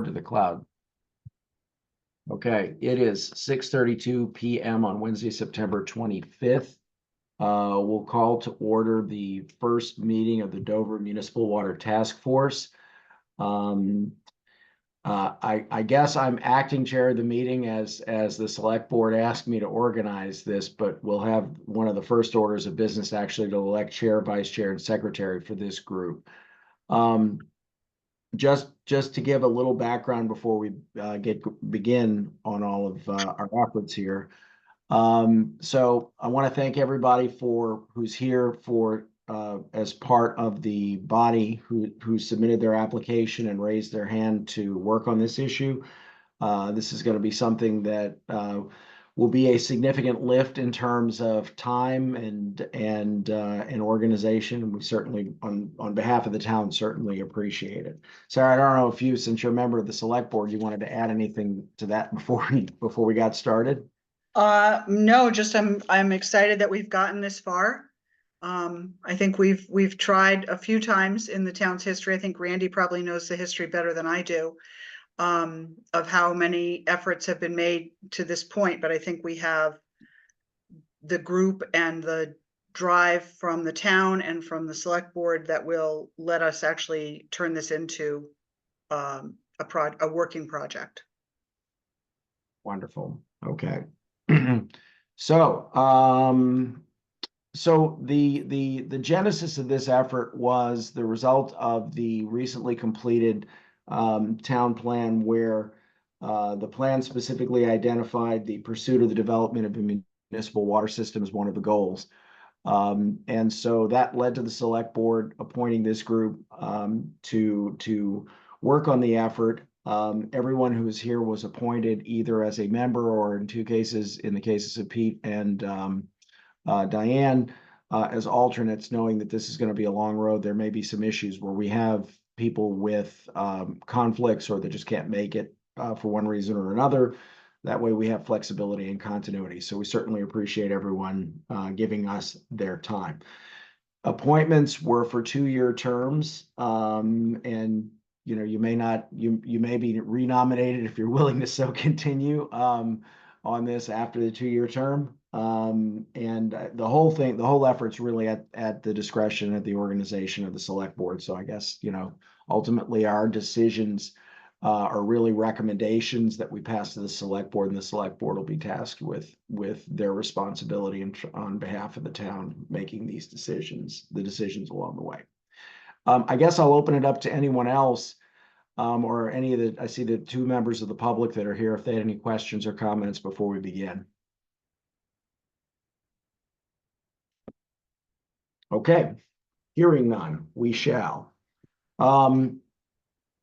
to the cloud. Okay, it is 6:32 p.m. on Wednesday, September 25th. We'll call to order the first meeting of the Dover Municipal Water Task Force. I guess I'm acting chair of the meeting as the select board asked me to organize this, but we'll have one of the first orders of business actually to elect chair, vice chair, and secretary for this group. Just to give a little background before we begin on all of our efforts here. So I want to thank everybody who's here for as part of the body who submitted their application and raised their hand to work on this issue. This is going to be something that will be a significant lift in terms of time and organization. And we certainly, on behalf of the town, certainly appreciate it. Sarah, I don't know if since you're a member of the select board, you wanted to add anything to that before we got started? No, just I'm excited that we've gotten this far. I think we've tried a few times in the town's history. I think Randy probably knows the history better than I do, of how many efforts have been made to this point, but I think we have the group and the drive from the town and from the select board that will let us actually turn this into a working project. Wonderful. Okay. So the genesis of this effort was the result of the recently completed town plan, where the plan specifically identified the pursuit of the development of a municipal water system as one of the goals. And so that led to the select board appointing this group to work on the effort. Everyone who was here was appointed either as a member or in the cases of Pete and Diane, as alternates, knowing that this is going to be a long road. There may be some issues where we have people with conflicts or that just can't make it for one reason or another. That way we have flexibility and continuity. So we certainly appreciate everyone giving us their time. Appointments were for 2-year terms, and you may be renominated if you're willing to so continue on this after the 2-year term. And the whole effort's really at the discretion of the organization of the select board. So I guess, ultimately our decisions are really recommendations that we pass to the select board, and the select board will be tasked with their responsibility and on behalf of the town making the decisions along the way. I guess I'll open it up to anyone else, or any of I see the 2 members of the public that are here, if they had any questions or comments before we begin. Okay, hearing none, we shall.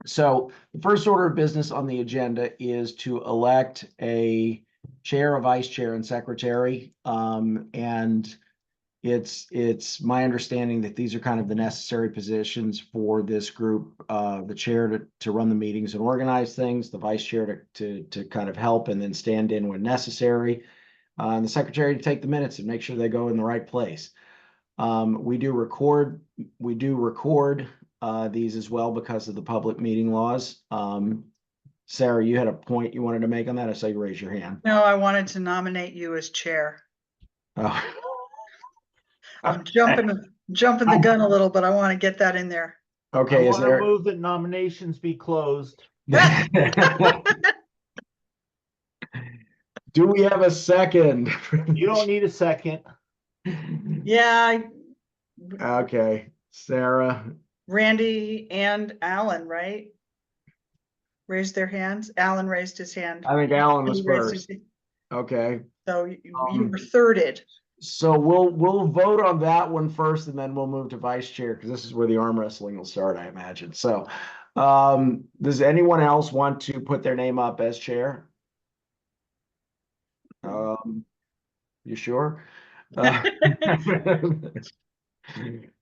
So the first order of business on the agenda is to elect a chair, a vice chair, and secretary. And it's my understanding that these are kind of the necessary positions for this group. The chair to run the meetings and organize things, the vice chair to kind of help and then stand in when necessary, and the secretary to take the minutes and make sure they go in the right place. We do record these as well because of the public meeting laws. Sarah, you had a point you wanted to make on that? I saw you raise your hand. No, I wanted to nominate you as chair. Oh. I'm jumping the gun a little, but I want to get that in there. Okay, I want to move that nominations be closed. Do we have a second? You don't need a second. Yeah. Okay, Sarah. Randy and Alan, right? Raised their hands. Alan raised his hand. I think Alan was first. Okay. So you were thirded. So we'll vote on that one first, and then we'll move to vice chair, because this is where the arm wrestling will start, I imagine. So does anyone else want to put their name up as chair? You sure?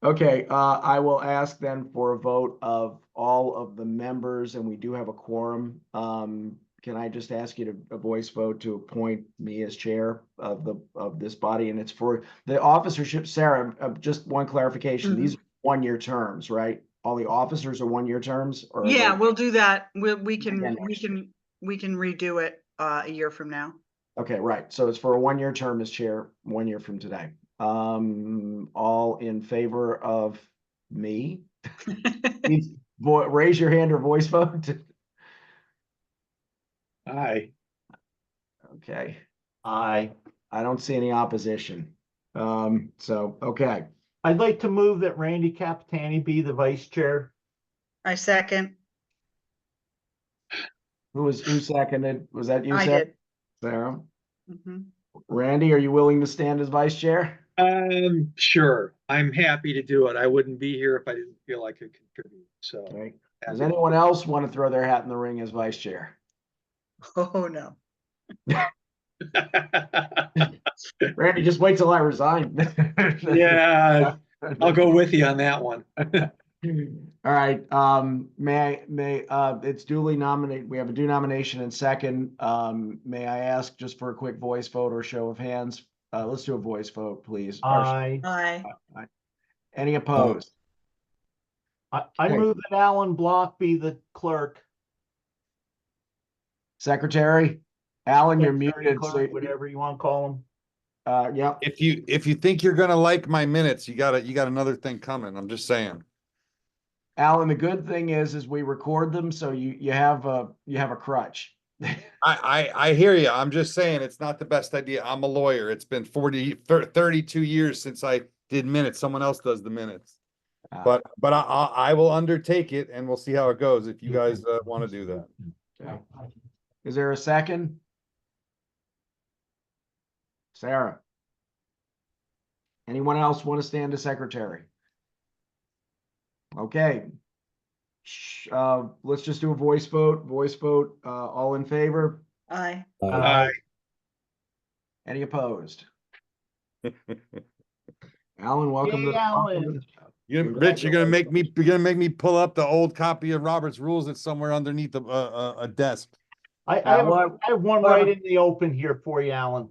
Okay, I will ask then for a vote of all of the members, and we do have a quorum. Can I just ask you to a voice vote to appoint me as chair of this body? And it's for the officership. Sarah, just one clarification. These are 1-year terms, right? all the officers are one-year terms or? are Yeah, they- we'll do that. We Again, next year. we can redo it a year from now. Okay, right. So it's for a one-year term as chair, 1 year from today. All in favor of me? Please raise your hand or voice vote. Aye. Okay, Aye. I don't see any opposition. Okay, I'd like to move that Randy Capitani be the vice chair. I second. who seconded? Was that you, I Sarah? did. Sarah? Mhm. Randy, are you willing to stand as vice chair? Sure. I'm happy to do it. I wouldn't be here if I didn't feel I could contribute. So Okay. Does happy. anyone else want to throw their hat in the ring as vice chair? Oh, no. Randy, just wait till I resign. Yeah, I'll go with you on that one. All right, it's duly nominated. We have a due nomination and second. May I ask just for a quick voice vote or show of hands? Let's do a voice vote, please. Aye. Aye. Any opposed? I Okay. move that Alan Block be the clerk. Secretary? Alan, you're Secretary, muted. clerk, whatever you want to call him. Yep. If you think you're gonna like my minutes, you got another thing coming. I'm just saying. Alan, the good thing is we record them, so you have a crutch. I hear you. I'm just saying it's not the best idea. I'm a lawyer. It's been 32 years since I did minutes. Someone else does the minutes. But I will undertake it and we'll see how it goes if you guys want to do that. Okay. Is there a second? Sarah? Anyone else want to stand as secretary? Okay. Let's just do a voice vote. All in favor? Aye. Aye. Any opposed? Alan, welcome Yay, to Alan. Rich, you're gonna make me pull up the old copy of Robert's rules that's somewhere underneath a desk. I have one right in the open here for you, Alan.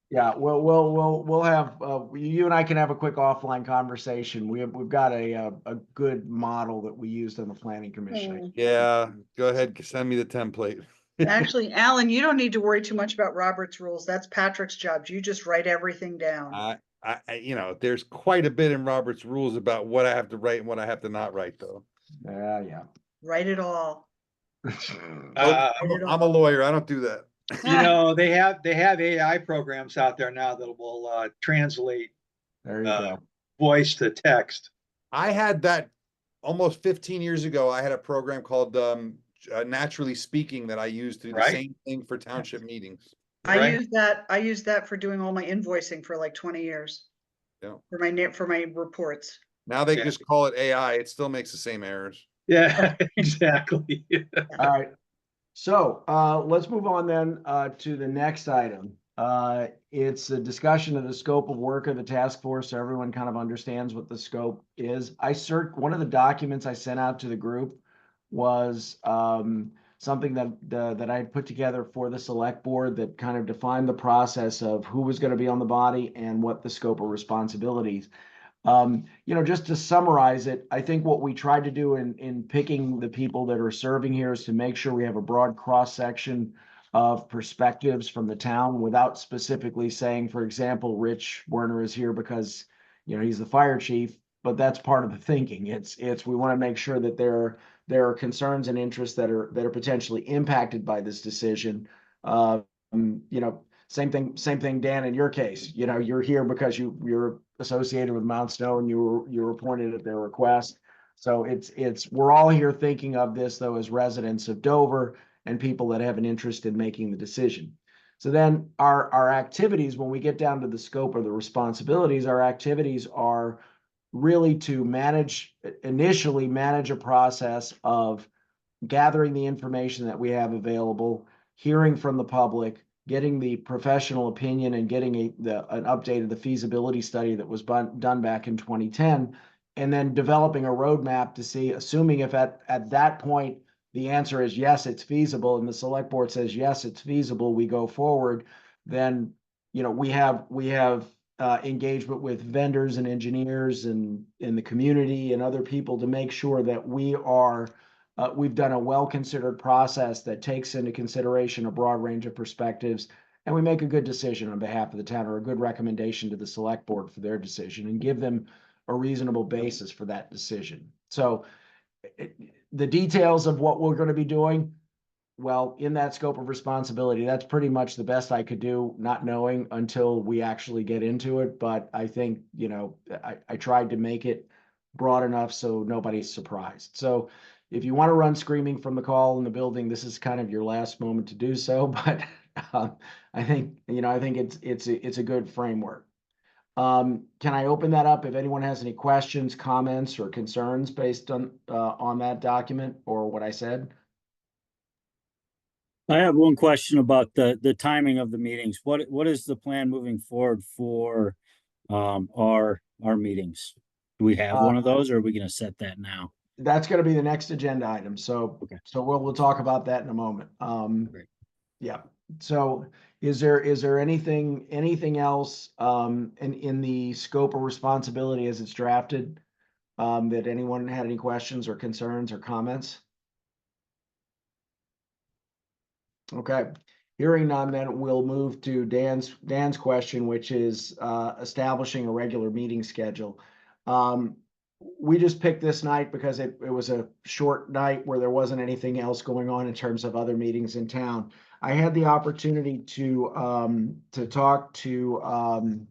Yeah, we'll have you and I can have a quick offline conversation. We've got a good model that we used on the planning commission. Yeah, go ahead, send me the template. Actually, Alan, you don't need to worry too much about Robert's rules. That's Patrick's job. You just write everything down. There's quite a bit in Robert's rules about what I have to write and what I have to not write, though. Yeah. Write it all. I'm a lawyer. I don't do that. They have AI programs out there now that will translate There you go. voice to text. I had that almost 15 years ago. I had a program called Naturally Speaking that I used to do the Right. same thing for township meetings. I use that for doing all my invoicing for like 20 years. Yeah. For my reports. Now they Yeah. just call it AI. It still makes the same errors. Yeah, exactly. All right. So let's move on then to the next item. It's a discussion of the scope of work of the task force, so everyone kind of understands what the scope is. One of the documents I sent out to the group was something that I had put together for the select board that kind of defined the process of who was going to be on the body and what the scope of responsibilities. Just to summarize it, I think what we tried to do in picking the people that are serving here is to make sure we have a broad cross-section of perspectives from the town without specifically saying, for example, Rich Werner is here because, he's the fire chief, but that's part of the thinking. We want to make sure that there are concerns and interests that are potentially impacted by this decision. Same thing, Dan, in your case, you're here because you're associated with Mount Snow and you were appointed at their request. So we're all here thinking of this though as residents of Dover and people that have an interest in making the decision. So then our activities, when we get down to the scope of the responsibilities, our activities are really to initially manage a process of gathering the information that we have available, hearing from the public, getting the professional opinion and getting an update of the feasibility study that was done back in 2010, and then developing a roadmap to see, assuming if at that point the answer is yes, it's feasible, and the select board says yes, it's feasible, we go forward, then we have engagement with vendors and engineers and in the community and other people to make sure that we've done a well-considered process that takes into consideration a broad range of perspectives, and we make a good decision on behalf of the town, or a good recommendation to the select board for their decision, and give them a reasonable basis for that decision. So the details of what we're going to be doing, well, in that scope of responsibility, that's pretty much the best I could do, not knowing until we actually get into it. But I think, I tried to make it broad enough so nobody's surprised. So if you want to run screaming from the call in the building, this is kind of your last moment to do so. But I think, it's a good framework. Can I open that up if anyone has any questions, comments, or concerns based on that document or what I said? I have one question about the timing of the meetings. What is the plan moving forward for our meetings? Do we have one of those, or are we gonna set that now? That's gonna be the next agenda item, so, Okay. so we'll talk about that in a moment. Great. Yeah, so is there anything else, in the scope of responsibility as it's drafted? That anyone had any questions or concerns or comments? Okay, hearing none, then we'll move to Dan's question, which is establishing a regular meeting schedule. We just picked this night because it was a short night where there wasn't anything else going on in terms of other meetings in town. I had the opportunity to talk to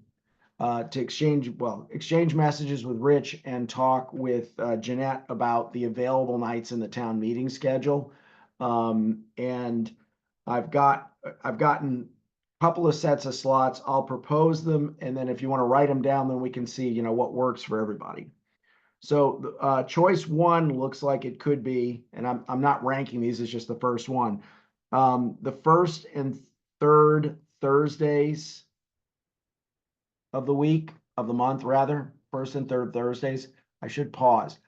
exchange messages with Rich and talk with Jeanette about the available nights in the town meeting schedule. And I've gotten a couple of sets of slots. I'll propose them, and then if you want to write them down, then we can see, what works for everybody. So choice one looks like it could be, and I'm not ranking these, it's just the first one. The first and third Thursdays of the month, rather, first and third Thursdays. I should pause.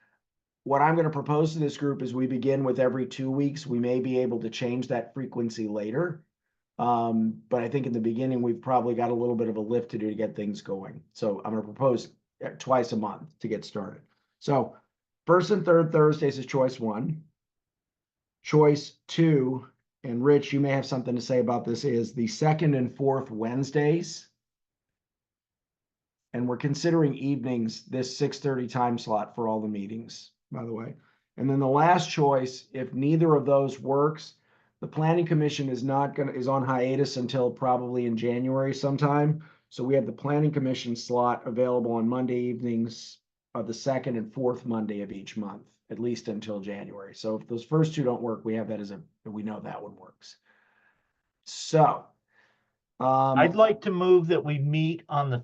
What I'm going to propose to this group is we begin with every 2 weeks. We may be able to change that frequency later. But I think in the beginning, we've probably got a little bit of a lift to do to get things going. So I'm going to propose twice a month to get started. So first and third Thursdays is choice one. Choice two, and Rich, you may have something to say about this, is the second and fourth Wednesdays. And we're considering evenings, this 6:30 time slot for all the meetings, by the way. And then the last choice, if neither of those works, the planning commission is on hiatus until probably in January sometime. So we have the planning commission slot available on Monday evenings of the second and fourth Monday of each month, at least until January. So if those first two don't work, we have that we know that one works. So I'd like to move that we meet on the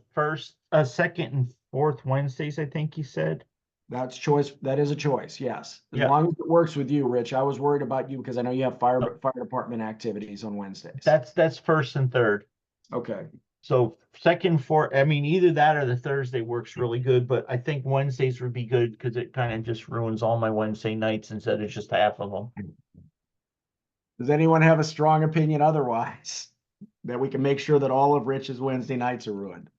second and fourth Wednesdays, I think you said. That's choice. That is a choice. Yes. As Yeah. long as it works with you, Rich. I was worried about you because I know you have fire department activities on Wednesdays. That's first and third. Okay. So second, fourth, I mean, either that or the Thursday works really good, but I think Wednesdays would be good because it kind of just ruins all my Wednesday nights instead of just half of them. Does anyone have a strong opinion otherwise? That we can make sure that all of Rich's Wednesday nights are ruined?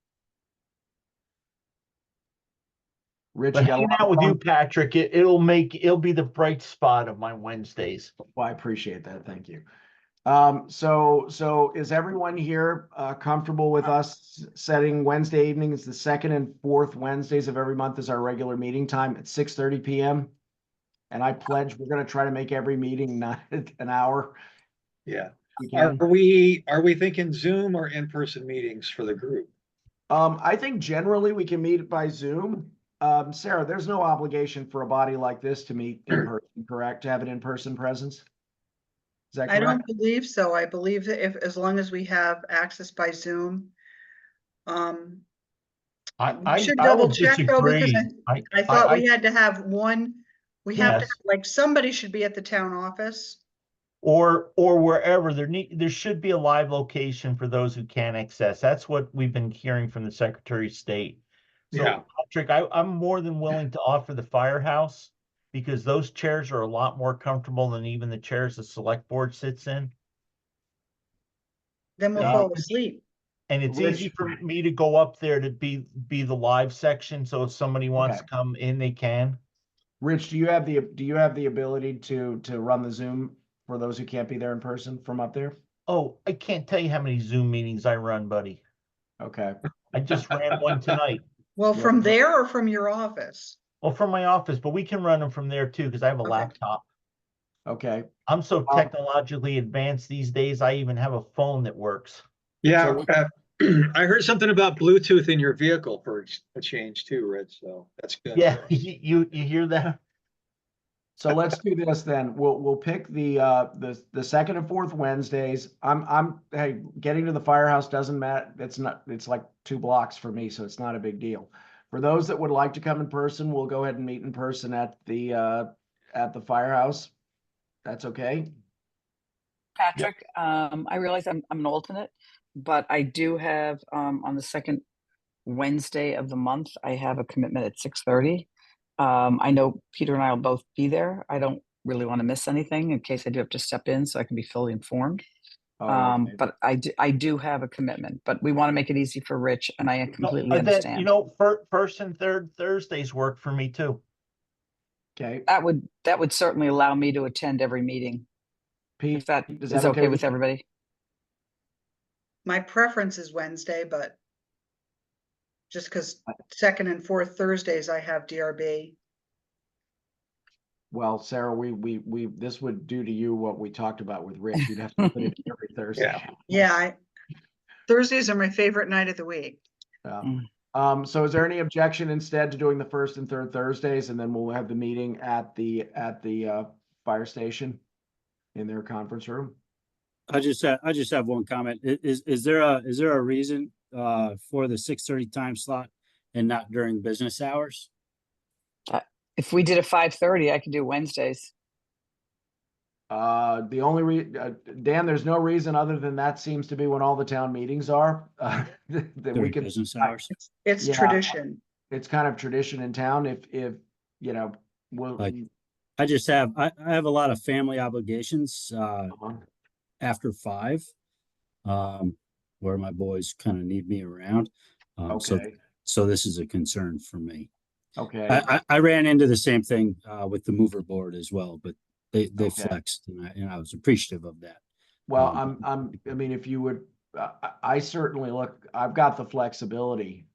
Rich, But you got a hanging lot out of with you, fun? Patrick, it'll be the bright spot of my Wednesdays. Well, I appreciate that. Thank you. So is everyone here comfortable with us setting Wednesday evenings, the second and fourth Wednesdays of every month, as our regular meeting time at 6:30 p.m.? And I pledge we're going to try to make every meeting not an hour. Yeah. We can. Are we thinking Zoom or in-person meetings for the group? I think generally we can meet by Zoom. Sarah, there's no obligation for a body like this to meet in person, correct? To have an in-person presence? Is that I correct? don't believe so. I believe that as long as we have access by Zoom. We should I double will check though, because disagree. I thought we had to have one, we have to, Yes. have, like, somebody should be at the town office. Or wherever there should be a live location for those who can't access. That's what we've been hearing from the Secretary of State. So Yeah. Patrick, I'm more than willing to offer the firehouse because those chairs are a lot more comfortable than even the chairs the select board sits in. Then we'll Yeah. fall asleep. And it's Rich- easy for me to go up there to be the live section, so if somebody wants to Okay. come in, they can. Rich, do you have the ability to run the Zoom for those who can't be there in person from up there? Oh, I can't tell you how many Zoom meetings I run, buddy. Okay. I just ran one tonight. Well, Yeah. from there or from your office? Well, from my office, but we can run them from there too, because I have a Okay. laptop. Okay. I'm so Um, technologically advanced these days, I even have a phone that works. Yeah, So- I heard something about Bluetooth in your vehicle for a change too, Rich, so that's good. Yeah, you hear that? So let's do this then. We'll pick the second and fourth Wednesdays. Hey, getting to the firehouse doesn't matter. It's like 2 blocks for me, so it's not a big deal. For those that would like to come in person, we'll go ahead and meet in person at the firehouse. That's okay. Patrick, I realize I'm an alternate, but I do have on the second Wednesday of the month, I have a commitment at 6:30. I know Peter and I will both be there. I don't really want to miss anything in case I do have to step in so I can be fully informed. Oh, okay. But I do have a commitment, but we want to make it easy for Rich, and I completely understand. First and third Thursdays work for me too. Okay. That would certainly allow me to attend every meeting, Pete, if that is is that okay with you? everybody. My preference is Wednesday, but just because second and fourth Thursdays I have DRB. Well, Sarah, this would do to you what we talked about with Rich. You'd have to put it every Thursday. Yeah, Thursdays are my favorite night of the week. Yeah. Mm. So is there any objection instead to doing the first and third Thursdays, and then we'll have the meeting at the fire station in their conference room? I just have one comment. Is there a reason for the 6:30 time slot and not during business hours? If we did a 5:30, I could do Wednesdays. The only Dan, there's no reason other than that seems to be when all the town meetings are. That we During could, business hours? It's Yeah. tradition. it's kind of tradition in town if you know, we'll. Like- I have a lot of family obligations after 5, where my boys kind of need me around. Okay, So this is a concern for me. okay, I ran into the same thing with the mover board as well, but they Okay. flexed, and I was appreciative of that. well, I mean, if you would, I certainly look, I've got the flexibility.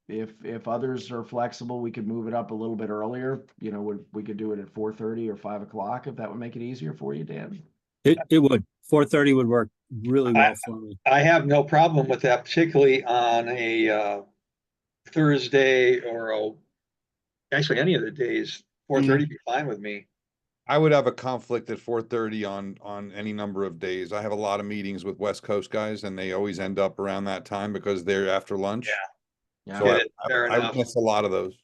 If others are flexible, we could move it up a little bit earlier, you know, we could do it at 4:30 or 5 o'clock, if that would make it easier for you, Dan. It would 4:30 would work really well for me. I have no problem with that, particularly on a Thursday actually any of the days. 4:30 be fine with me. I would have a conflict at 4:30 on any number of days. I have a lot of meetings with West Coast guys and they always end up around that time because they're after lunch. Yeah. So Get it, fair I would enough. miss a lot of those.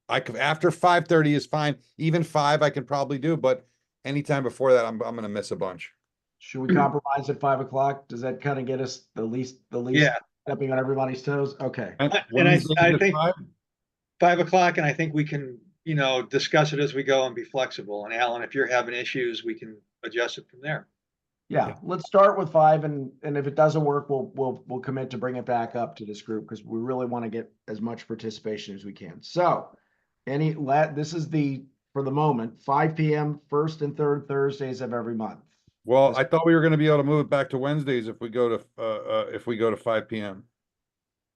After 5:30 is fine. Even 5 I can probably do, but anytime before that, I'm gonna miss a bunch. Should we compromise at 5 o'clock? Does that kind of get us the least Yeah. stepping on everybody's toes? Okay. And Wednesdays I at think 5? 5 o'clock, and I think we can, discuss it as we go and be flexible. And Alan, if you're having issues, we can adjust it from there. Yeah, let's start with 5 and if it doesn't work, we'll commit to bring it back up to this group because we really want to get as much participation as we can. So this is for the moment, 5 p.m. first and third Thursdays of every month. Well, I thought we were gonna be able to move it back to Wednesdays if we go to 5 p.m.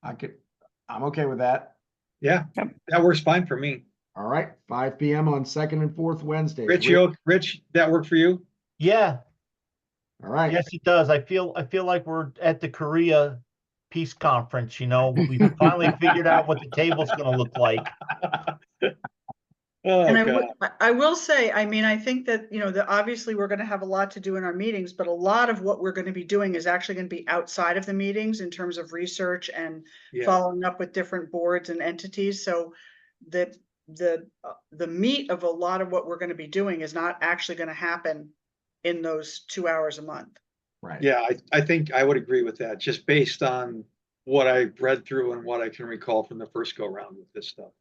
I'm okay with that. Yeah, Yep. that works fine for me. All right, 5 p.m. on second and fourth Wednesdays. Rich, that work for you? Yeah, All right. yes, it does. I feel like we're at the Korea peace conference, we finally figured out what the table's gonna look like. Oh, And God. I will say, I mean, I think that, obviously we're gonna have a lot to do in our meetings, but a lot of what we're gonna be doing is actually gonna be outside of the meetings in terms of research and Yeah. following up with different boards and entities. So the meat of a lot of what we're gonna be doing is not actually gonna happen in those 2 hours a month. Right. Yeah, I think I would agree with that, just based on what I read through and what I can recall from the first go round with this stuff.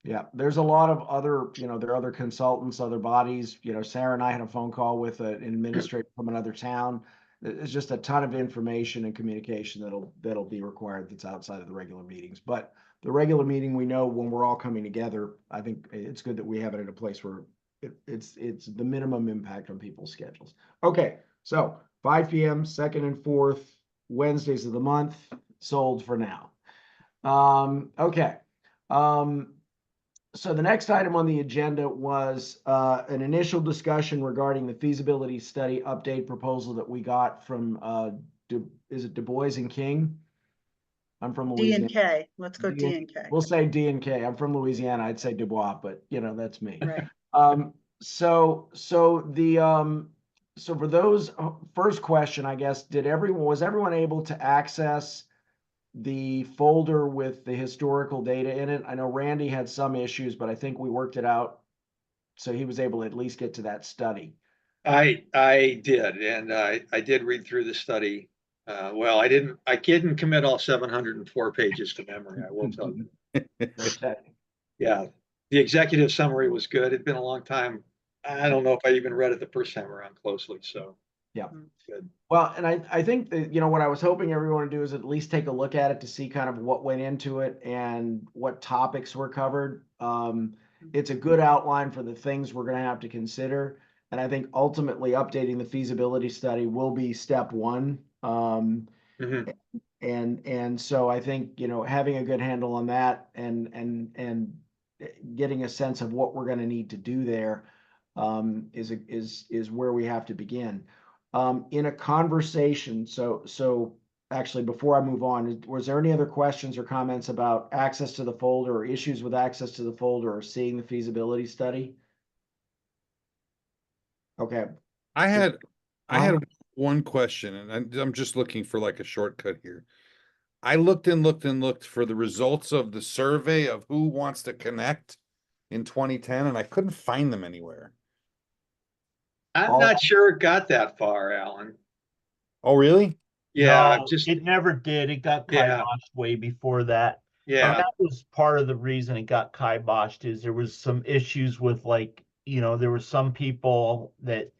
Yeah, there's a lot of other, there are other consultants, other bodies, Sarah and I had a phone call with an administrator from another town. There's just a ton of information and communication that'll be required that's outside of the regular meetings. But the regular meeting, we know when we're all coming together, I think it's good that we have it in a place where it's the minimum impact on people's schedules. Okay, so 5 p.m., second and fourth Wednesdays of the month, sold for now. Okay. So the next item on the agenda was an initial discussion regarding the feasibility study update proposal that we got from is it Dubois and King? I'm from D and Louisiana. K, let's go D and K. We'll say D and K. I'm from Louisiana. I'd say Dubois, but you know, that's me. Right. So for those first question, I guess, was everyone able to access the folder with the historical data in it? I know Randy had some issues, but I think we worked it out. So he was able to at least get to that study. I did, and I did read through the study. Well, I didn't commit all 704 pages to memory, I will tell you. Okay. Yeah, the executive summary was good. It'd been a long time. I don't know if I even read it the first time around closely, so. Yeah. Good. Well, and I think that, you know, what I was hoping everyone would do is at least take a look at it to see kind of what went into it and what topics were covered. It's a good outline for the things we're going to have to consider. And I think ultimately updating the feasibility study will be step one. Mhm. And so I think, you know, having a good handle on that and getting a sense of what we're going to need to do there is where we have to begin. In a conversation, so actually before I move on, was there any other questions or comments about access to the folder or issues with access to the folder or seeing the feasibility study? Okay. I had Uh-huh. one question, and I'm just looking for like a shortcut here. I looked and looked and looked for the results of the survey of who wants to connect in 2010, and I couldn't find them anywhere. I'm not sure it got that far, Alan. Oh, really? Yeah, No, just, it never did. It got Yeah. kiboshed way before that. And yeah, that was part of the reason it got kiboshed is there was some issues with like, you know, there were some people that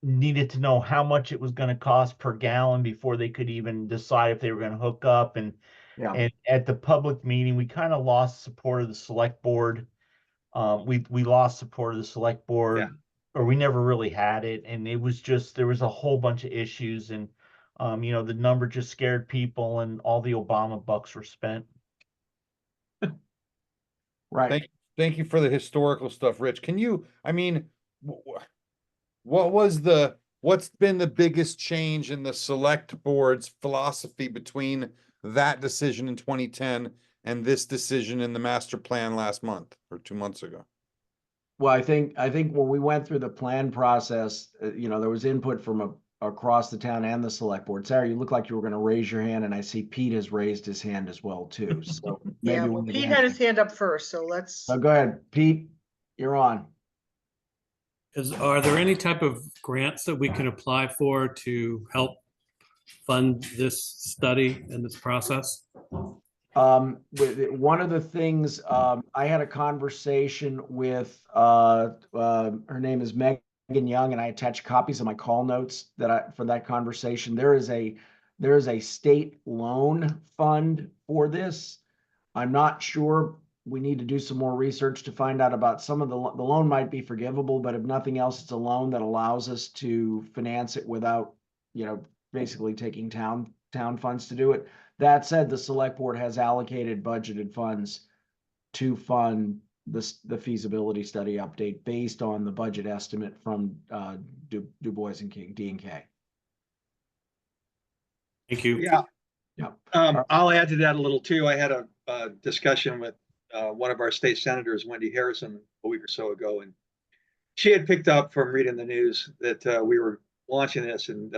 needed to know how much it was going to cost per gallon before they could even decide if they were going to hook up. And at the public meeting, we kind of lost support of the select board. We lost support of the select board, Yeah. or we never really had it, and it was just there was a whole bunch of issues, and you know, the number just scared people, and all the Obama bucks were spent. Right. Thank you for the historical stuff, Rich. Can you, I mean, what's been the biggest change in the select board's philosophy between that decision in 2010 and this decision in the master plan last month or 2 months ago? Well, I think when we went through the plan process, you know, there was input from across the town and the select board. Sarah, you look like you were going to raise your hand, and I see Pete has raised his hand as well too. So Yeah, maybe well, we Pete had his hand up first, so let's, So go ahead, Pete. You're on. Are there any type of grants that we can apply for to help fund this study and this process? One of the things, I had a conversation with, her name is Megan Young, and I attached copies of my call notes for that conversation. There is a state loan fund for this. I'm not sure. We need to do some more research to find out about some of the loan might be forgivable, but if nothing else, it's a loan that allows us to finance it without, you know, basically taking town funds to do it. That said, the select board has allocated budgeted funds to fund the feasibility study update based on the budget estimate from Dubois and King, D&K. Thank you. yeah. Yeah. I'll add to that a little too. I had a discussion with one of our state senators, Wendy Harrison, a week or so ago, and she had picked up from reading the news that we were launching this, and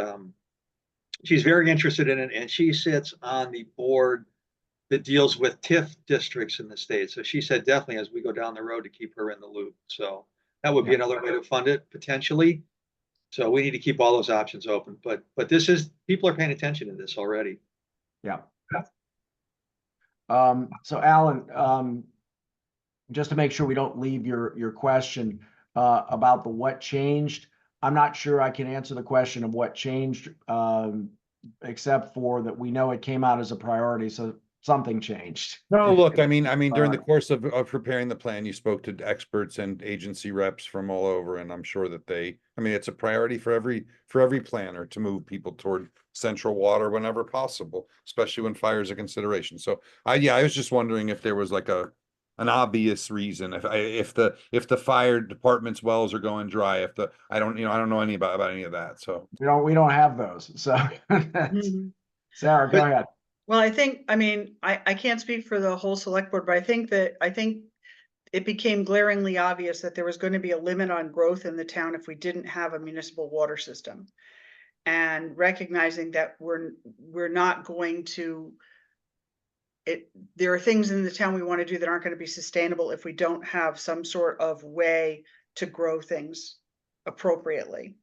she's very interested in it, and she sits on the board that deals with TIF districts in the state. So she said definitely as we go down the road to keep her in the loop. So that would be another way to fund it potentially. So we need to keep all those options open. But this is, people are paying attention to this already. Yeah. So Alan, just to make sure we don't leave your question about the what changed, I'm not sure I can answer the question of what changed, except for that we know it came out as a priority, so something changed. No, look, I mean, during the Uh, course of preparing the plan, you spoke to experts and agency reps from all over, and I'm sure that I mean, it's a priority for every planner to move people toward central water whenever possible, especially when fire is a consideration. So yeah, I was just wondering if there was like an obvious reason, if the fire department's wells are going dry, I don't know any about any of that, so. we don't have those, so. Mhm. Sarah, go ahead. Well, I mean, I can't speak for the whole select board, but I think it became glaringly obvious that there was going to be a limit on growth in the town if we didn't have a municipal water system. And recognizing that we're not going to, there are things in the town we want to do that aren't going to be sustainable if we don't have some sort of way to grow things appropriately.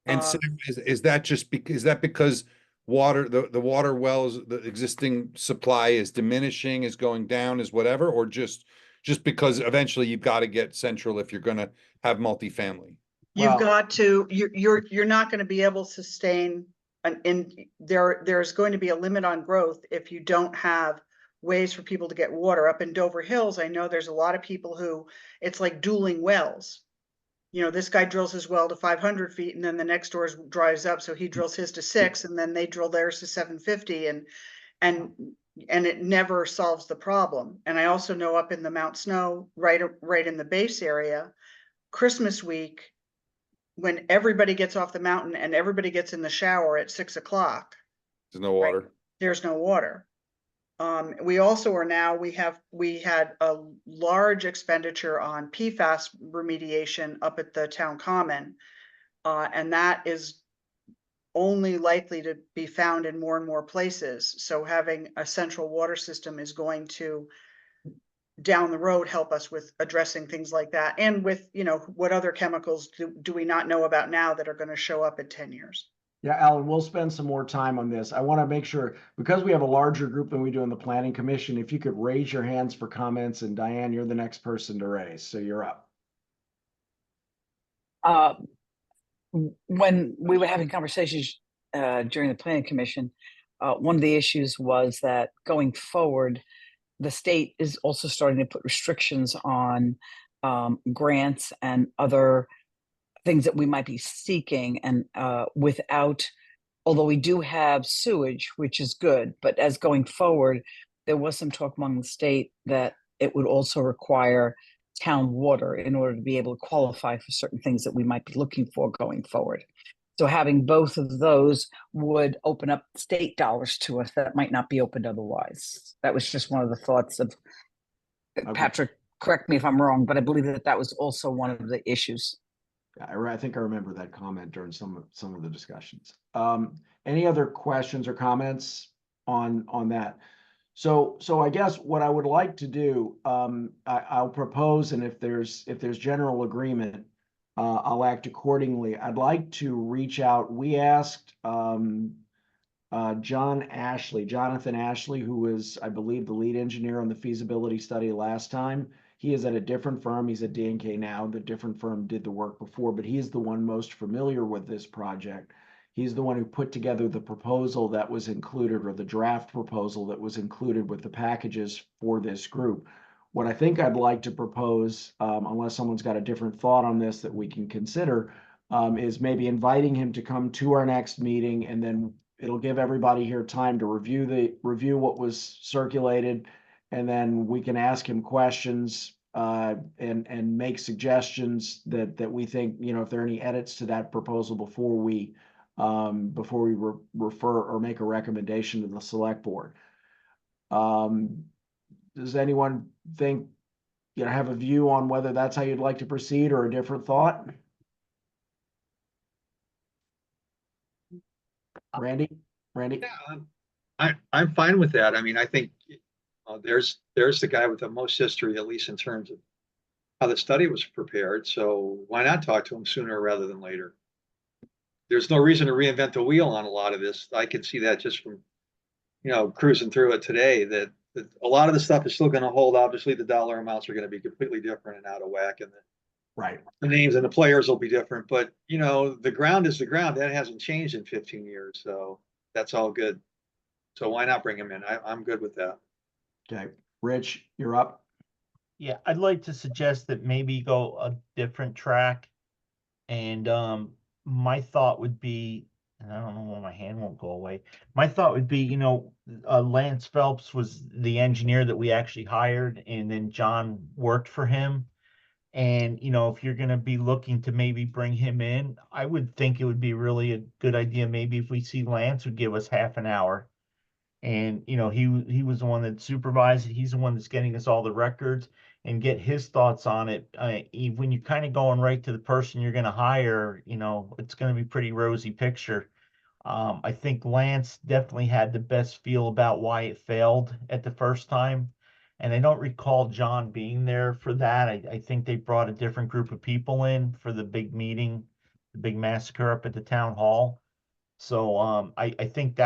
And so is that because water, the water wells, the existing supply is diminishing, is going down, is whatever, or just because eventually you've got to get central if you're gonna have multifamily? You've Well- got to, you're not going to be able to sustain there's going to be a limit on growth if you don't have ways for people to get water. Up in Dover Hills, I know there's a lot of people who, it's like dueling wells. You know, this guy drills his well to 500 feet and then the next door dries up. So he drills his to 6 and then they drill theirs to 750 and it never solves the problem. And I also know up in the Mount Snow, right in the base area, Christmas week, when everybody gets off the mountain and everybody gets in the shower at 6 o'clock, There's no water. there's no water. We also we had a large expenditure on PFAS remediation up at the town common. And that is only likely to be found in more and more places. So having a central water system is going to, down the road, help us with addressing things like that. And with, what other chemicals do we not know about now that are going to show up in 10 years? Yeah, Alan, we'll spend some more time on this. I want to make sure, because we have a larger group than we do in the planning commission, if you could raise your hands for comments, and Diane, you're the next person to raise, so you're up. When we were having conversations during the planning commission, one of the issues was that going forward, the state is also starting to put restrictions on grants and other things that we might be seeking, and although we do have sewage, which is good, but as going forward, there was some talk among the state that it would also require town water in order to be able to qualify for certain things that we might be looking for going forward. So having both of those would open up state dollars to us that might not be opened otherwise. That was just one of the thoughts of, Okay. Patrick, correct me if I'm wrong, but I believe that was also one of the issues. I think I remember that comment during some of the discussions. Any other questions or comments on that? So I guess what I would like to do, I'll propose, and if there's general agreement, I'll act accordingly. I'd like to reach out. We asked Jonathan Ashley, who is, I believe, the lead engineer on the feasibility study last time. He is at a different firm. He's at D&K now. The different firm did the work before, but he's the one most familiar with this project. He's the one who put together the proposal that was included, or the draft proposal that was included with the packages for this group. What I think I'd like to propose, unless someone's got a different thought on this that we can consider, is maybe inviting him to come to our next meeting, and then it'll give everybody here time to review what was circulated, and then we can ask him questions and make suggestions that we think, if there are any edits to that proposal before we refer or make a recommendation to the select board. Does anyone think, have a view on whether that's how you'd like to proceed, or a different thought? Randy? Yeah, I'm fine with that. I mean, I think there's the guy with the most history, at least in terms of how the study was prepared. So why not talk to him sooner rather than later? There's no reason to reinvent the wheel on a lot of this. I can see that just from, cruising through it today, that a lot of the stuff is still going to hold. Obviously, the dollar amounts are going to be completely different and out of whack, and Right. The names and the players will be different, but you know, the ground is the ground. That hasn't changed in 15 years, so that's all good. So why not bring him in? I'm good with that. Okay. Rich, you're up. Yeah, I'd like to suggest that maybe go a different track. And my thought would be, and I don't know why my hand won't go away. My thought would be, Lance Phelps was the engineer that we actually hired, and then John worked for him. And, if you're going to be looking to maybe bring him in, I would think it would be really a good idea. Maybe if we see Lance would give us half an hour. And, he was the one that supervised it. He's the one that's getting us all the records and get his thoughts on it. When you're kind of going right to the person you're going to hire, it's going to be pretty rosy picture. I think Lance definitely had the best feel about why it failed at the first time. And I don't recall John being there for that. I think they brought a different group of people in for the big meeting, the big massacre up at the town hall. So I think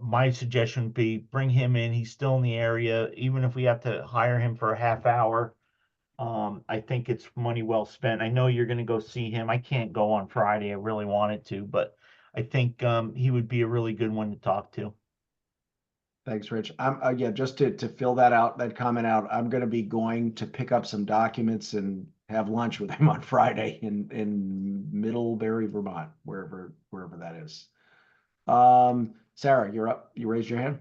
my suggestion would be bring him in. He's still in the area, even if we have to hire him for a half hour. I think it's money well spent. I know you're going to go see him. I can't go on Friday. I really wanted to, but I think he would be a really good one to talk to. Thanks, Rich. Yeah, just to fill that comment out, I'm going to be going to pick up some documents and have lunch with him on Friday in Middlebury, Vermont, wherever that is. Sarah, you're up. You raised your hand.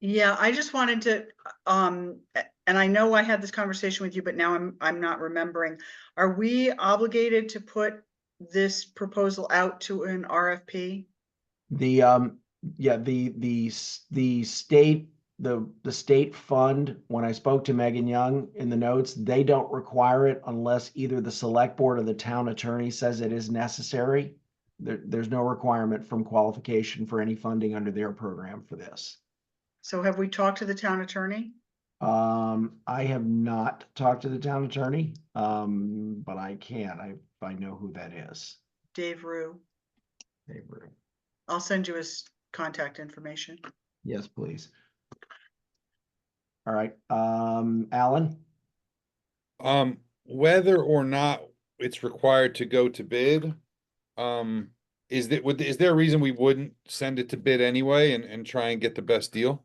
Yeah, I just wanted to, and I know I had this conversation with you, but now I'm not remembering. Are we obligated to put this proposal out to an RFP? Yeah, the state, the state fund, when I spoke to Megan Young in the notes, they don't require it unless either the select board or the town attorney says it is necessary. There's no requirement from qualification for any funding under their program for this. So have we talked to the town attorney? I have not talked to the town attorney, but I can. I know who that is. Dave Rue. Dave Rue. I'll send you his contact information. Yes, please. All right, Alan? Whether or not it's required to go to bid, is there a reason we wouldn't send it to bid anyway and try and get the best deal?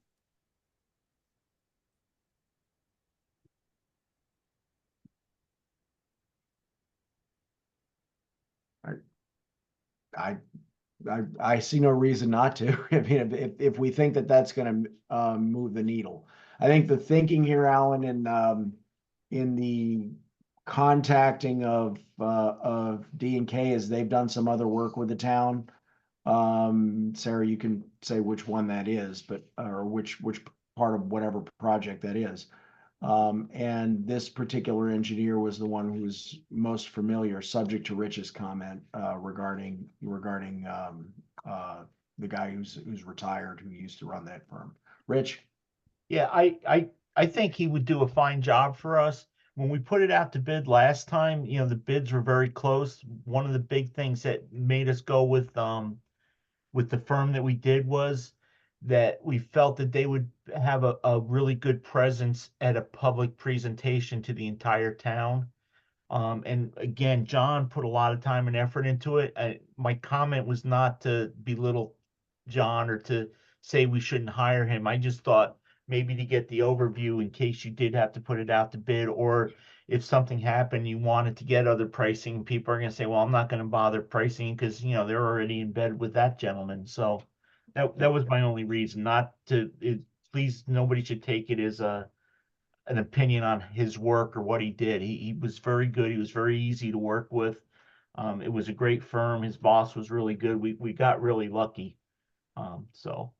I see no reason not to. I mean, if we think that that's going to move the needle, I think the thinking here, Alan, in the contacting of D&K is they've done some other work with the town. Sarah, you can say which one that is, but or which part of whatever project that is. And this particular engineer was the one who was most familiar, subject to Rich's comment regarding the guy who's retired, who used to run that firm. Rich? Yeah, I think he would do a fine job for us. When we put it out to bid last time, the bids were very close. One of the big things that made us go with the firm that we did was that we felt that they would have a really good presence at a public presentation to the entire town. And again, John put a lot of time and effort into it. My comment was not to belittle John or to say we shouldn't hire him. I just thought maybe to get the overview in case you did have to put it out to bid, or if something happened, you wanted to get other pricing, people are going to say, well, I'm not going to bother pricing because, they're already in bed with that gentleman. So that was my only reason, not to, please, nobody should take it as an opinion on his work or what he did. He was very good. He was very easy to work with. It was a great firm. His boss was really good. We got really lucky. So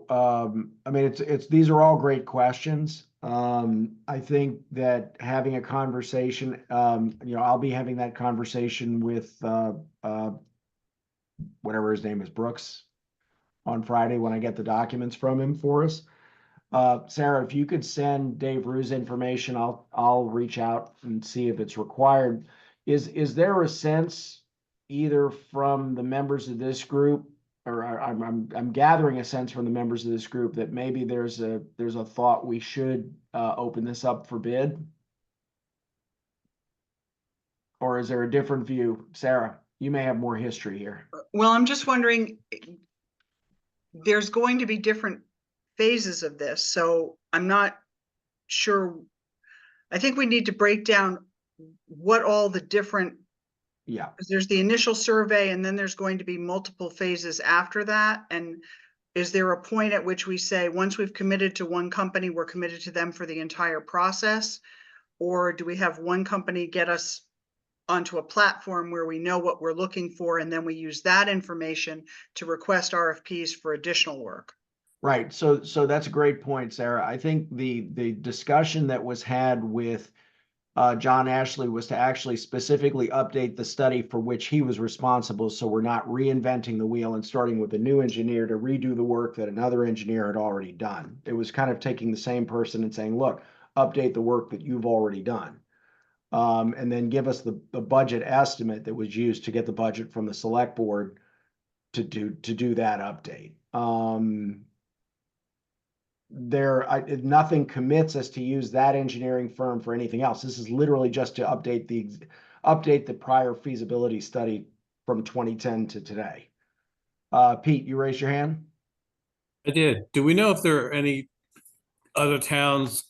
I mean, these are all great questions. I think that having a conversation, I'll be having that conversation with whatever his name is, Brooks, on Friday when I get the documents from him for us. Sarah, if you could send Dave Rue's information, I'll reach out and see if it's required. Is there a sense, either from the members of this group or I'm gathering a sense from the members of this group that maybe there's a thought we should open this up for bid. Or is there a different view? Sarah, you may have more history here. Well, I'm just wondering, there's going to be different phases of this, so I'm not sure. I think we need to break down what all the different, Yeah, because there's the initial survey and then there's going to be multiple phases after that. And is there a point at which we say, once we've committed to one company, we're committed to them for the entire process? Or do we have one company get us onto a platform where we know what we're looking for, and then we use that information to request RFPs for additional work? right. So that's a great point, Sarah. I think the discussion that was had with John Ashley was to actually specifically update the study for which he was responsible. So we're not reinventing the wheel and starting with a new engineer to redo the work that another engineer had already done. It was kind of taking the same person and saying, look, update the work that you've already done. And then give us the budget estimate that was used to get the budget from the select board to do that update. Nothing commits us to use that engineering firm for anything else. This is literally just to update the prior feasibility study from 2010 to today. Pete, you raised your hand? I did. Do we know if there are any other towns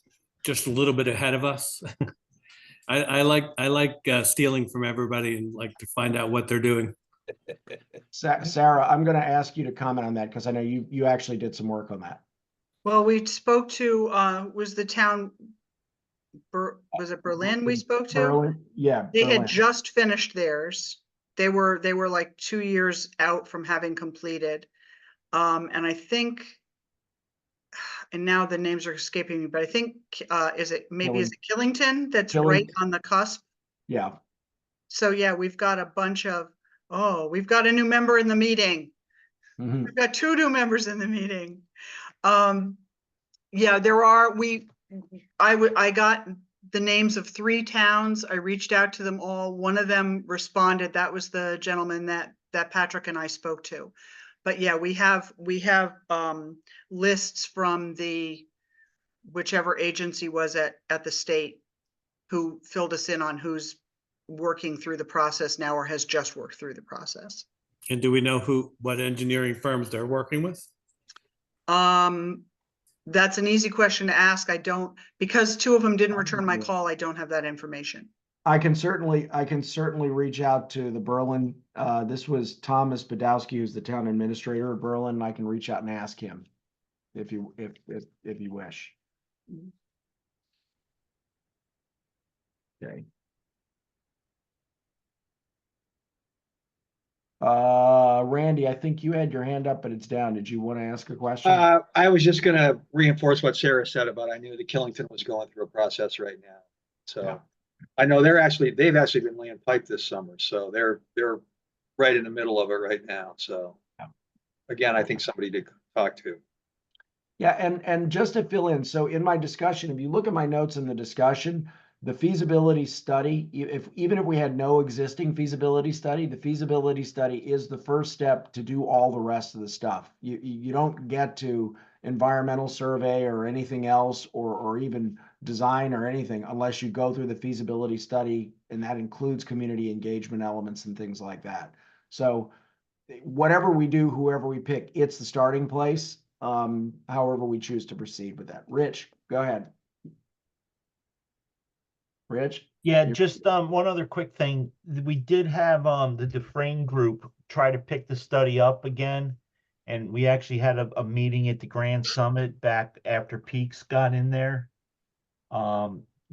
just a little bit ahead of us? I like stealing from everybody and like to find out what they're doing. Sarah, I'm going to ask you to comment on that because I know you actually did some work on that. Well, we spoke to, was the town, was it Berlin we spoke to? Berlin, yeah. They Berlin. had just finished theirs. They were like 2 years out from having completed. And I think, and now the names are escaping me, but I think, is it Killington that's right on the cusp? Yeah. So yeah, we've got a bunch of, we've got a new member in the meeting. Mhm. We've got 2 new members in the meeting. Yeah, there are, I got the names of 3 towns. I reached out to them all. One of them responded. That was the gentleman that Patrick and I spoke to. But yeah, we have lists from the whichever agency was at the state who filled us in on who's working through the process now or has just worked through the process. And do we know what engineering firms they're working with? That's an easy question to ask. I don't, because 2 of them didn't return my call. I don't have that information. I can certainly reach out to the Berlin. This was Thomas Badowski, who's the town administrator of Berlin. I can reach out and ask him if you wish. Okay. Randy, I think you had your hand up, but it's down. Did you want to ask a question? I was just going to reinforce what Sarah said about, I knew that Killington was going through a process right now. So Yeah. I know they've actually been laying pipe this summer. So they're right in the middle of it right now. So Yeah. again, I think somebody to talk to. Yeah, and just to fill in, so in my discussion, if you look at my notes in the discussion, the feasibility study, even if we had no existing feasibility study, the feasibility study is the first step to do all the rest of the stuff. You don't get to environmental survey or anything else, or even design or anything unless you go through the feasibility study, and that includes community engagement elements and things like that. So whatever we do, whoever we pick, it's the starting place. However we choose to proceed with that. Rich, go ahead. Rich? Yeah, just one other quick thing. We did have the Dufresne group try to pick the study up again, and we actually had a meeting at the Grand Summit back after Peaks got in there.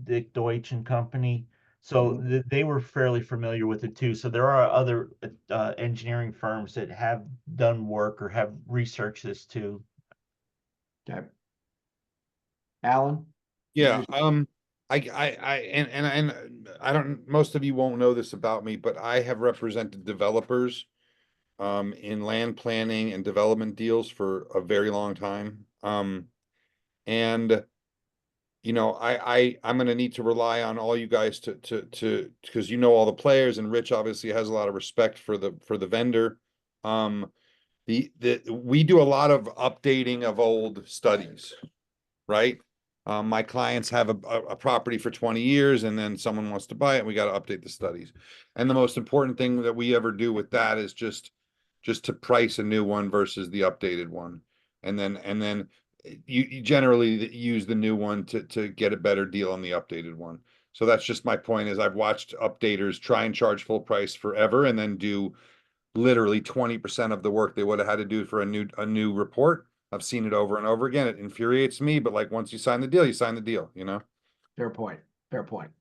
Dick Deutsch and company. So they were fairly familiar with it too. So there are other engineering firms that have done work or have researched this too. Okay. Alan? Yeah, I don't, most of you won't know this about me, but I have represented developers in land planning and development deals for a very long time. And you know, I'm gonna need to rely on all you guys to because you know all the players, and Rich obviously has a lot of respect for the vendor. we do a lot of updating of old studies, right? My clients have a property for 20 years and then someone wants to buy it, and we got to update the studies. And the most important thing that we ever do with that is just to price a new one versus the updated one. And then you generally use the new one to get a better deal on the updated one. So that's just my point, is I've watched updaters try and charge full price forever and then do literally 20% of the work they would have had to do for a new report. I've seen it over and over again. It infuriates me, but like once you sign the deal, you sign the deal, you know? Fair point. Fair point.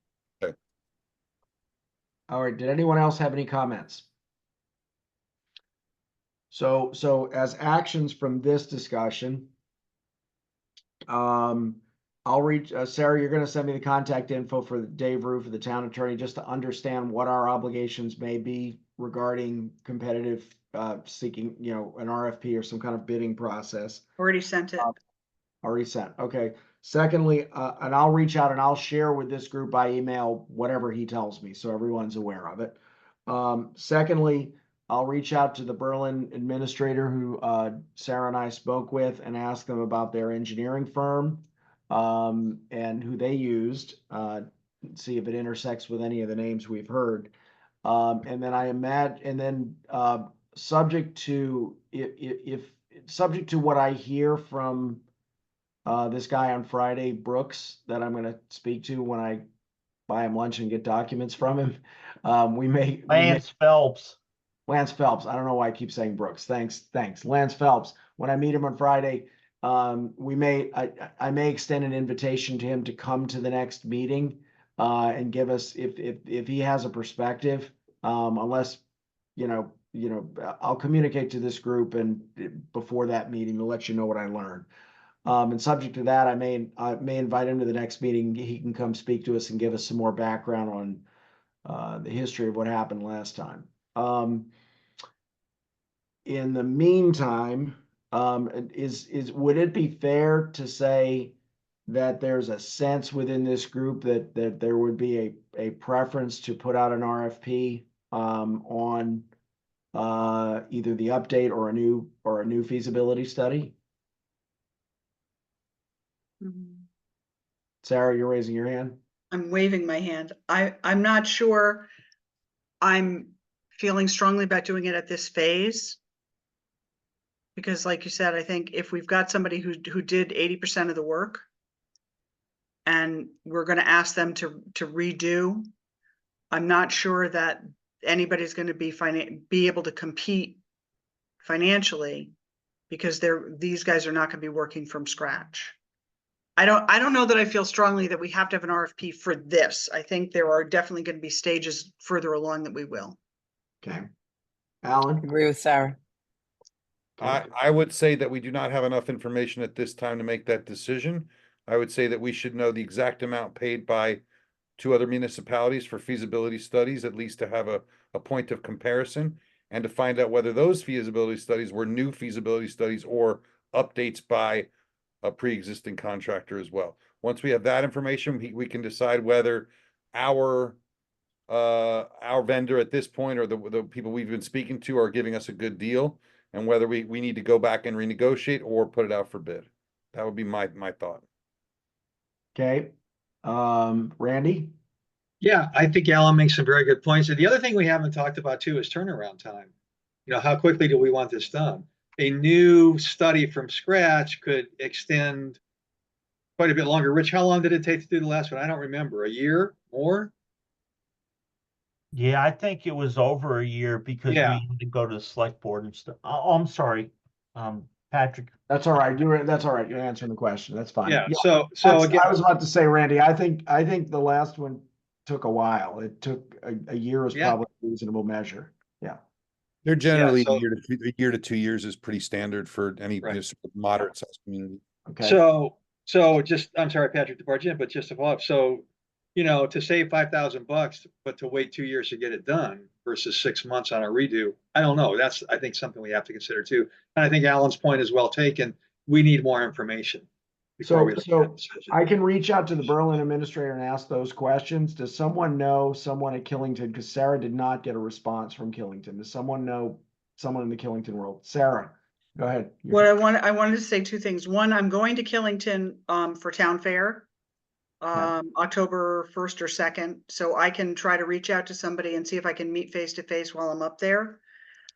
Okay. All right. Did anyone else have any comments? So as actions from this discussion, I'll reach, Sarah, you're going to send me the contact info for Dave Rue, for the town attorney, just to understand what our obligations may be regarding competitive, seeking, you know, an RFP or some kind of bidding process. Already sent it. Already sent. Okay. Secondly, and I'll reach out and I'll share with this group by email whatever he tells me, so everyone's aware of it. Secondly, I'll reach out to the Berlin administrator who Sarah and I spoke with and ask them about their engineering firm and who they used, see if it intersects with any of the names we've heard. And then I imagine, and then subject to if subject to what I hear from this guy on Friday, Brooks, that I'm going to speak to when I buy him lunch and get documents from him. Lance Phelps. Lance Phelps. I don't know why I keep saying Brooks. Thanks. Lance Phelps. When I meet him on Friday, I may extend an invitation to him to come to the next meeting and give us, if he has a perspective, unless, I'll communicate to this group and before that meeting to let you know what I learned. And subject to that, I may invite him to the next meeting. He can come speak to us and give us some more background on the history of what happened last time. In the meantime, would it be fair to say that there's a sense within this group that there would be a preference to put out an RFP on either the update or a new feasibility study? Sarah, you're raising your hand. I'm waving my hand. I'm not sure I'm feeling strongly about doing it at this phase. Because like you said, I think if we've got somebody who did 80% of the work and we're going to ask them to redo, I'm not sure that anybody's going to be able to compete financially, because these guys are not going to be working from scratch. I don't know that I feel strongly that we have to have an RFP for this. I think there are definitely going to be stages further along that we will. Okay. Alan? Agree with Sarah. I would say that we do not have enough information at this time to make that decision. I would say that we should know the exact amount paid by 2 other municipalities for feasibility studies, at least to have a point of comparison, and to find out whether those feasibility studies were new feasibility studies or updates by a pre-existing contractor as well. Once we have that information, we can decide whether our vendor at this point, or the people we've been speaking to, are giving us a good deal, and whether we need to go back and renegotiate or put it out for bid. That would be my thought. Okay. Randy? Yeah, I think Alan makes some very good points. And the other thing we haven't talked about too is turnaround time. How quickly do we want this done? A new study from scratch could extend quite a bit longer. Rich, how long did it take to do the last one? I don't remember. A year? More? Yeah, I think it was over a year because we had to go to the select board and stuff. Oh, I'm sorry, Patrick. That's all right. That's all right. You're answering the question. That's fine. Yeah. So again, I was about to say, Randy, I think the last one took a while. It took a year is probably a reasonable measure. Yeah. They're generally a year to 2 years is pretty standard for any moderate sized community. Okay. So just, I'm sorry, Patrick, to barge in, but just to follow up. So, to save $5,000, but to wait 2 years to get it done versus 6 months on a redo, I don't know. That's, I think, something we have to consider too. And I think Alan's point is well taken. We need more information before we make that decision. I can reach out to the Berlin administrator and ask those questions. Does someone know someone at Killington? Because Sarah did not get a response from Killington. Does someone know someone in the Killington world? Sarah, Go ahead. What I wanted to say two things. One, I'm going to Killington, for Town Fair, October 1st or 2nd. So I can try to reach out to somebody and see if I can meet face to face while I'm up there.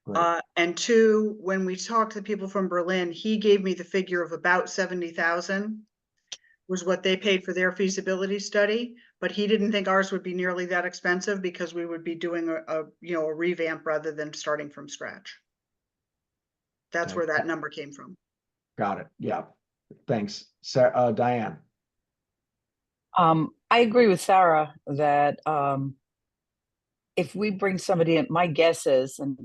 Great. And two, when we talked to the people from Berlin, he gave me the figure of about 70,000 was what they paid for their feasibility study, but he didn't think ours would be nearly that expensive because we would be doing a revamp rather than starting from scratch. That's Okay. where that number came from. Got it. Yeah. Thanks. Diane. I agree with Sarah that if we bring somebody in, my guess is, and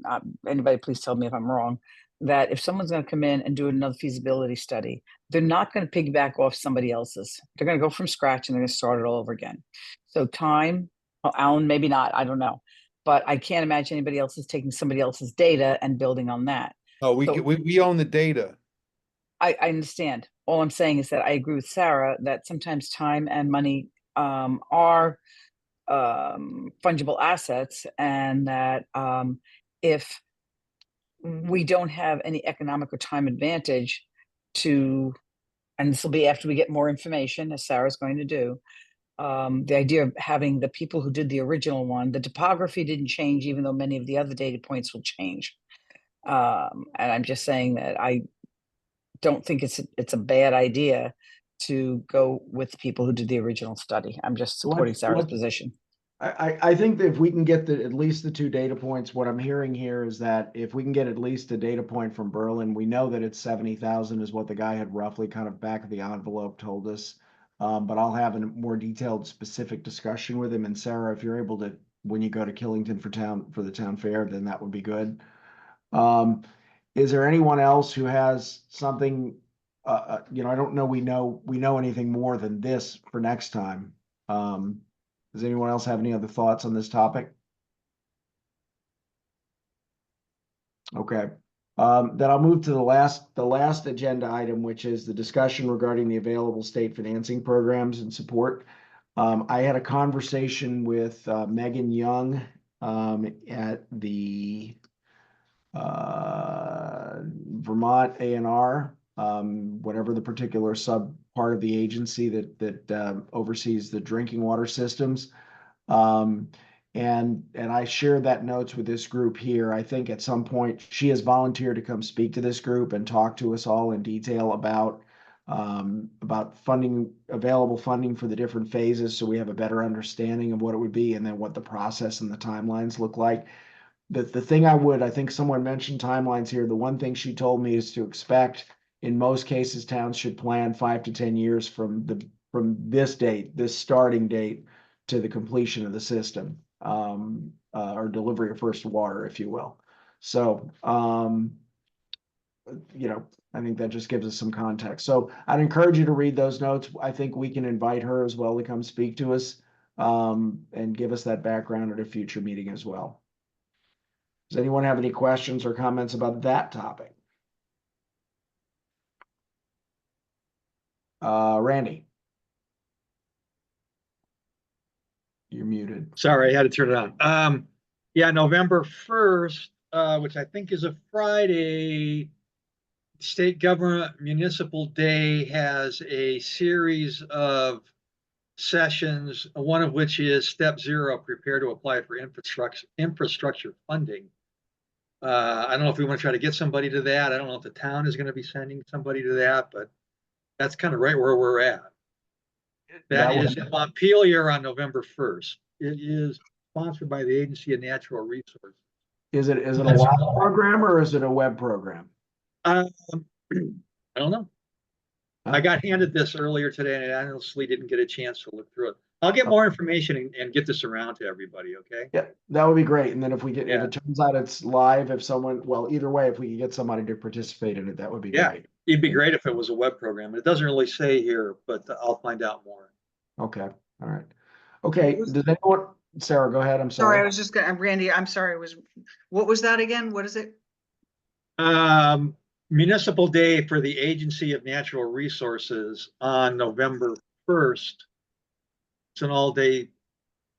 anybody please tell me if I'm wrong, that if someone's going to come in and do another feasibility study, they're not going to piggyback off somebody else's. They're going to go from scratch and they're going to start it all over again. So time, well, Alan, maybe not, I don't know. But I can't imagine anybody else is taking somebody else's data and building on that. Oh, we So- we own the data. I understand. All I'm saying is that I agree with Sarah that sometimes time and money are fungible assets, and that if we don't have any economic or time advantage to, and this will be after we get more information, as Sarah's going to do, the idea of having the people who did the original one, the topography didn't change, even though many of the other data points will change. And I'm just saying that I don't think it's a bad idea to go with the people who did the original study. I'm just supporting Sarah's position. I think that if we can get at least the two data points, what I'm hearing here is that if we can get at least a data point from Berlin, we know that it's 70,000 is what the guy had roughly kind of back of the envelope told us. But I'll have a more detailed specific discussion with him. And Sarah, if you're able to, when you go to Killington for the town fair, then that would be good. Is there anyone else who has something, I don't know, we know anything more than this for next time. Does anyone else have any other thoughts on this topic? Okay, then I'll move to the last agenda item, which is the discussion regarding the available state financing programs and support. I had a conversation with Megan Young at the Vermont A&R, whatever the particular sub part of the agency that oversees the drinking water systems. And I shared that notes with this group here. I think at some point she has volunteered to come speak to this group and talk to us all in detail about available funding for the different phases, so we have a better understanding of what it would be and then what the process and the timelines look like. The thing I think someone mentioned timelines here. The one thing she told me is to expect, in most cases, towns should plan 5 to 10 years from this date, this starting date, to the completion of the system, or delivery of first water, if you will. So, I think that just gives us some context. So I'd encourage you to read those notes. I think we can invite her as well to come speak to us, and give us that background at a future meeting as well. Does anyone have any questions or comments about that topic? Randy? You're muted. Sorry, I had to turn it on. Yeah, November 1st, which I think is a Friday, state government municipal day has a series of sessions, one of which is step 0, prepare to apply for infrastructure funding. I don't know if we want to try to get somebody to that. I don't know if the town is going to be sending somebody to that, but that's kind of right where we're at. That is in Montpelier on November 1st. It is sponsored by the Agency of Natural Resources. Is it a live program or is it a web program? I don't know. I got handed this earlier today and I honestly didn't get a chance to look through it. I'll get more information and get this around to everybody, okay? Yeah, that would be great. And then if if it turns out it's live, either way, if we could get somebody to participate in it, that would be great. It'd be great if it was a web program. It doesn't really say here, but I'll find out more. Okay, all right. Okay, does anyone, Sarah, go ahead. I'm sorry. Sorry, I was just gonna, Randy, I'm sorry, what was that again? What is it? Municipal Day for the Agency of Natural Resources on November 1st. It's an all-day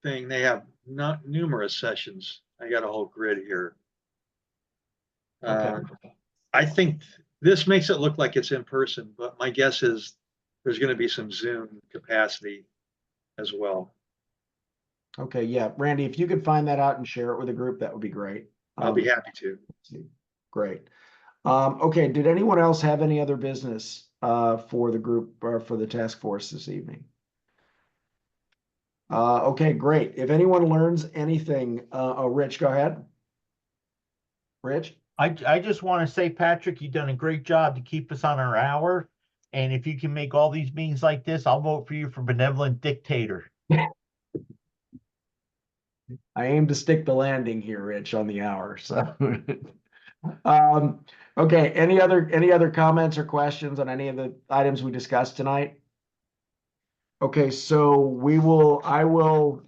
thing. They have numerous sessions. I got a whole grid here. Okay. I think this makes it look like it's in person, but my guess is there's going to be some Zoom capacity as well. Okay, yeah, Randy, if you could find that out and share it with the group, that would be great. I'll be happy to. Great. Okay, did anyone else have any other business for the group or for the task force this evening? Okay, great. If anyone learns anything, Rich, go ahead. Rich? I just want to say, Patrick, you've done a great job to keep us on our hour. And if you can make all these meetings like this, I'll vote for you for benevolent dictator. I aim to stick the landing here, Rich, on the hour, so. Okay, any other comments or questions on any of the items we discussed tonight? Okay, so I will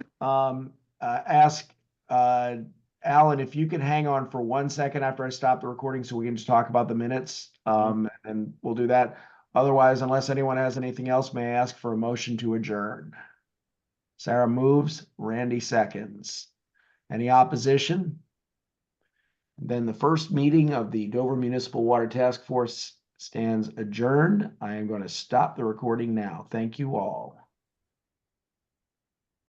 ask Alan, if you can hang on for 1 second after I stop the recording so we can just talk about the minutes, and we'll do that. Otherwise, unless anyone has anything else, may I ask for a motion to adjourn? Sarah moves, Randy seconds. Any opposition? Then the first meeting of the Dover Municipal Water Task Force stands adjourned. I am going to stop the recording now. Thank you all.